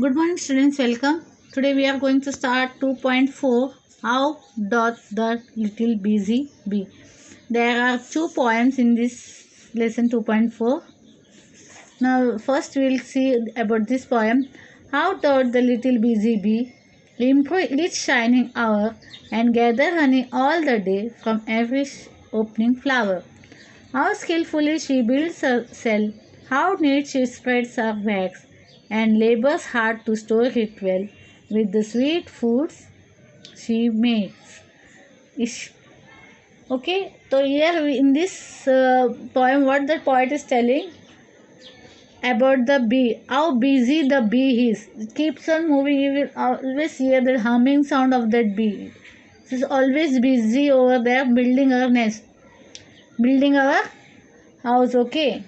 Good morning students, welcome. Today we are going to start 2.4 How doth the little busy bee. There are two poems in this lesson 2.4. Now first we will see about this poem. How doth the little busy bee improve each shining hour and gather honey all the day from every opening flower. How skillfully she builds her cell, how neat she spreads her wax, and labors hard to store it well with the sweet foods she makes. Okay, so here in this poem, what the poet is telling about the bee, how busy the bee is. It keeps on moving, you will always hear the humming sound of that bee. It is always busy over there building her nest, building our house. Okay.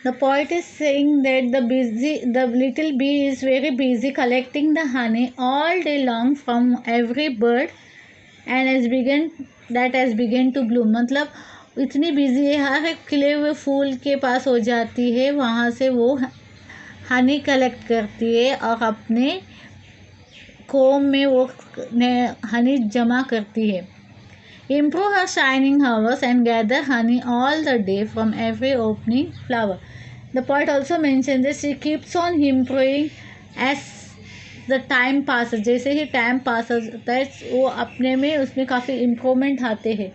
The poet is saying that the little bee is very busy collecting the honey all day long from every bird and has begun to bloom. मतलब इतनी busy है, हर एक खिले हुए फूल के पास हो जाती है, वहाँ से वो हनी कलेक्ट करती है और अपने कोम में वो हनी जमा करती है. Improve her shining hours and gather honey all the day from every opening flower. The poet also mentioned that she keeps on improving as the time passes. जैसे ही टाइम पास होता है वो अपने में उसमें काफ़ी इम्प्रूवमेंट आते हैं.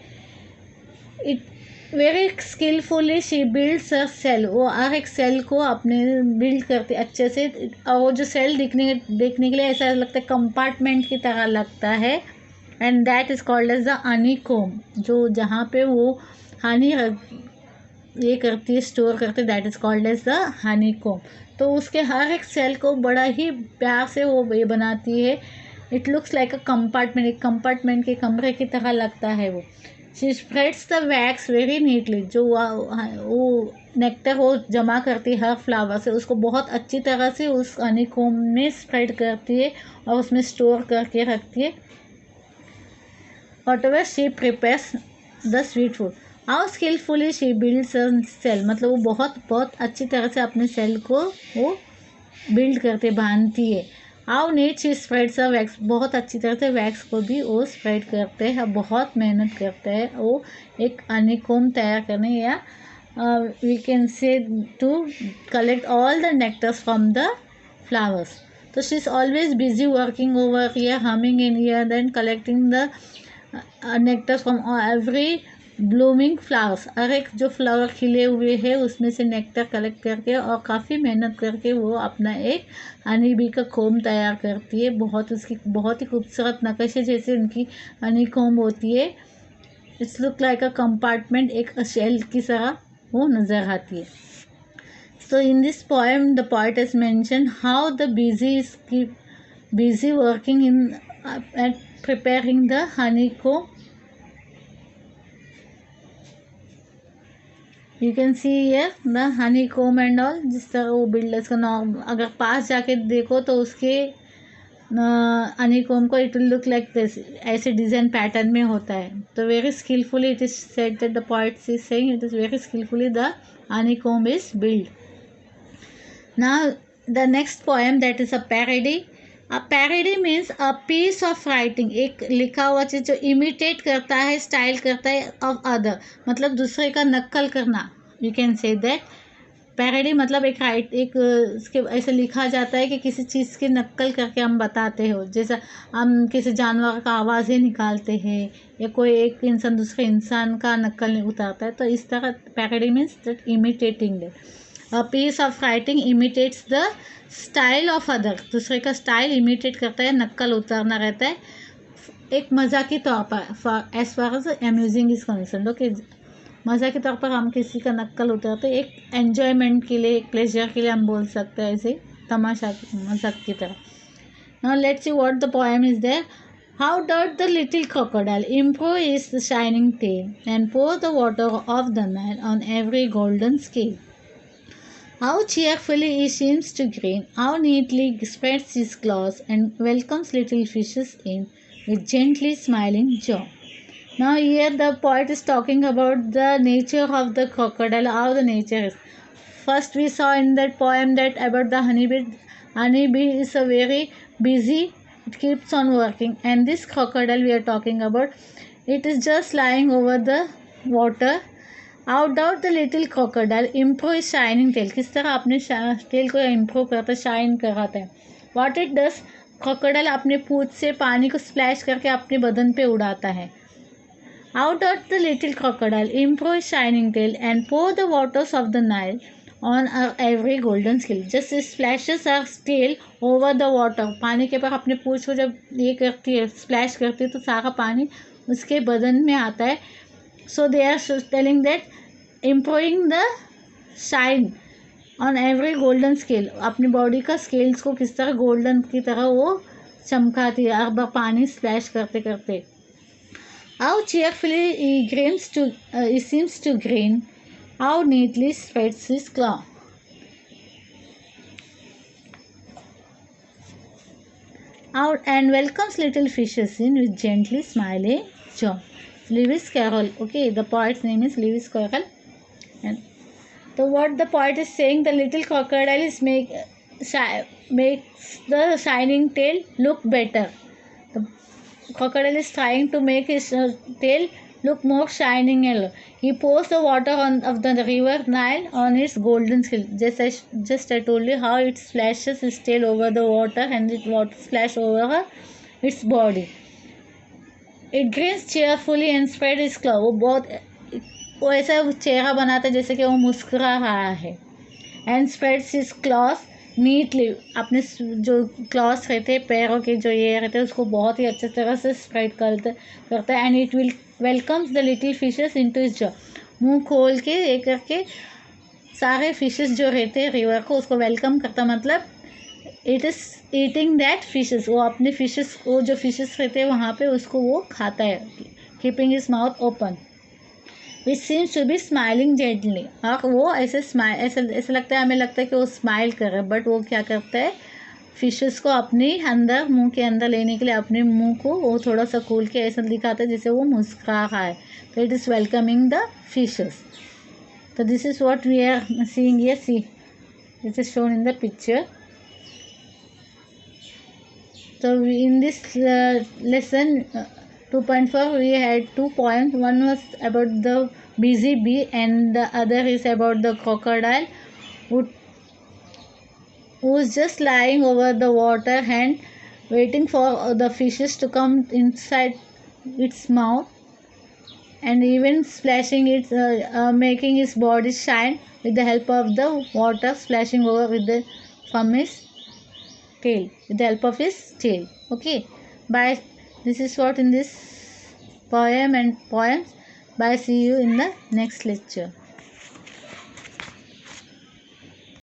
It very skilfully she builds a cell. वो हर एक सेल को अपने बिल्ड करते अच्छे से, और वो जो सेल देखने के लिए ऐसा लगता है कंपार्टमेंट की तरह लगता है. And that is called as the honeycomb. जो जहाँ पे वो हनी ये करती है, स्टोर करती है, that is called as the honeycomb. तो उसके हर एक सेल को बड़ा ही प्यार से वो ये बनाती है. It looks like a compartment, एक कंपार्टमेंट के कमरे की तरह लगता है वो. She spreads the wax very neatly. जो वो नेक्टर वो जमा करती है हर फ्लावर से, उसको बहुत अच्छी तरह से उस हनी कोम में स्प्रेड करती है और उसमें स्टोर करके रखती है. Whatever she prepares the sweet food. How skillfully she builds a cell. मतलब वो बहुत अच्छी तरह से अपने सेल को वो बिल्ड करते बांधती है. How neat she spreads her wax. बहुत अच्छी तरह से वैक्स को भी वो स्प्रेड करते हैं, बहुत मेहनत करते हैं वो एक हनीकॉम्ब तैयार करने, या we can say to collect all the nectars from the flowers. So she's always busy working over here, humming in here, then collecting the nectar from every blooming flowers. हर एक जो फ्लावर खिले हुए हैं उसमें से नेक्टर कलेक्ट करके और काफ़ी मेहनत करके वो अपना एक हनी बी का कोम तैयार करती है. बहुत ही खूबसूरत नक्शे जैसे उनकी हनी कोम होती है. It's look like a compartment, एक शेल की तरह वो नज़र आती है. So in this poem the poet has mention how the busy working in at preparing the honeycomb. You can see here the honeycomb and all. जिस तरह वो बिल्डर्स का नॉर्म अगर पास जाके देखो तो उसके honeycomb को it will look like this, ऐसे डिज़ाइन पैटर्न में होता है. तो very skilfully it is said that the poet is saying it is very skilfully the honeycomb is built. Now the next poem, that is a parody. A parody means a piece of writing. एक लिखा हुआ चीज़ जो imitate करता है, style करता है of other, मतलब दूसरे का नक्ल करना. You can say that parody मतलब एक इसके ऐसे लिखा जाता है कि किसी चीज़ की नक्ल करके हम बताते हो. जैसा हम किसी जानवर का आवाज़ ही निकालते हैं या कोई एक इंसान दूसरे इंसान का नक्ल उतारता है. तो इस तरह parody means that imitating that. A piece of writing imitates the style of other. दूसरे का स्टाइल इमिटेट करता है, नक्ल उतारना रहता है एक मज़ा के तौर पर. As far as amusing is concern. Okay, मज़ा के तौर पर हम किसी का नक्ल उतारते हैं, एक एन्जॉयमेंट के लिए, एक प्लेजर के लिए हम बोल सकते हैं, ऐसे तमाशा मजाक की तरह. Now let's see what the poem is there. How doth the little crocodile improve his shining tail and pour the water of the Nile on every golden scale. How cheerfully he seems to grin, how neatly spreads his claws and welcomes little fishes in with gently smiling jaw. Now here the poet is talking about the nature of the crocodile, how the nature is. first we saw in that poem that about the honeybee. Honeybee is a very busy, it keeps on working, and this crocodile we are talking about, it is just lying over the water. Out the little crocodile improve his shining tail. किस तरह अपने tell को improve करता है, shine कराता है. What it does, crocodile अपने पूंछ से पानी को स्प्लैश करके अपने बदन पे उड़ाता है. Out the little crocodile improve his shining tail and pour the waters of the Nile on our every golden skill. Just splashes our tail over the water. पानी के पर अपने पूंछ को जब ये करती है, स्प्लैश करती है, तो सारा पानी उसके बदन में आता है. So they are telling that improving the shine on every golden scale. अपनी बॉडी का स्केल्स को किस तरह गोल्डन की तरह वो चमकाती है हर बार पानी स्प्लैश करते करते. How cheerfully he seems to grin. How neatly spreads his claw. Out and welcomes little fishes in with gently smiling jaw. Lewis Carroll. Okay, the poet's name is Lewis Carroll. And so what the poet is saying, the little crocodile is makes the shining tail look better. The crocodile is trying to make his tail look more shining yellow. He pours the water of the river Nile on its golden skill. Just I told you how it splashes its tail over the water and it water splash over its body. It grins cheerfully and spread its claw. वो ऐसा चेहरा बनाता है जैसे कि वो मुस्कुरा रहा है. And spreads his claws neatly. अपने जो क्लॉस रहते हैं पैरों के जो ये रहते हैं उसको बहुत ही अच्छे तरह से स्प्रेड करता है. And it will welcomes the little fishes into his jaw. मुंह खोल के एक करके सारे फिशेस जो रहते हैं रिवर को उसको वेलकम करता, मतलब it is eating that fishes. वो अपने फिशेस को जो फिशेस रहते हैं वहाँ पे उसको वो खाता है, keeping his mouth open. Which seems to be smiling gently. और वो ऐसे स्माइल ऐसा लगता है, हमें लगता है कि वो स्माइल कर रहा है, बट वो क्या करता है, फिशेस को अपने अंदर मुंह के अंदर लेने के लिए अपने मुंह को वो थोड़ा सा खोल के ऐसा दिखाता है जैसे वो मुस्कुरा रहा है. तो it is welcoming the fishes. तो this is what we are seeing here. See it is shown in the picture. So in this lesson 2.4 we had 2 poems. One was about the busy bee and the other is about the crocodile who's just lying over the water and waiting for the fishes to come inside its mouth, and even splashing it, making his body shine with the help of the water splashing over from his tail, with the help of his tail. Okay, bye. This is what in this poem and poems. Bye. See you in the next lecture.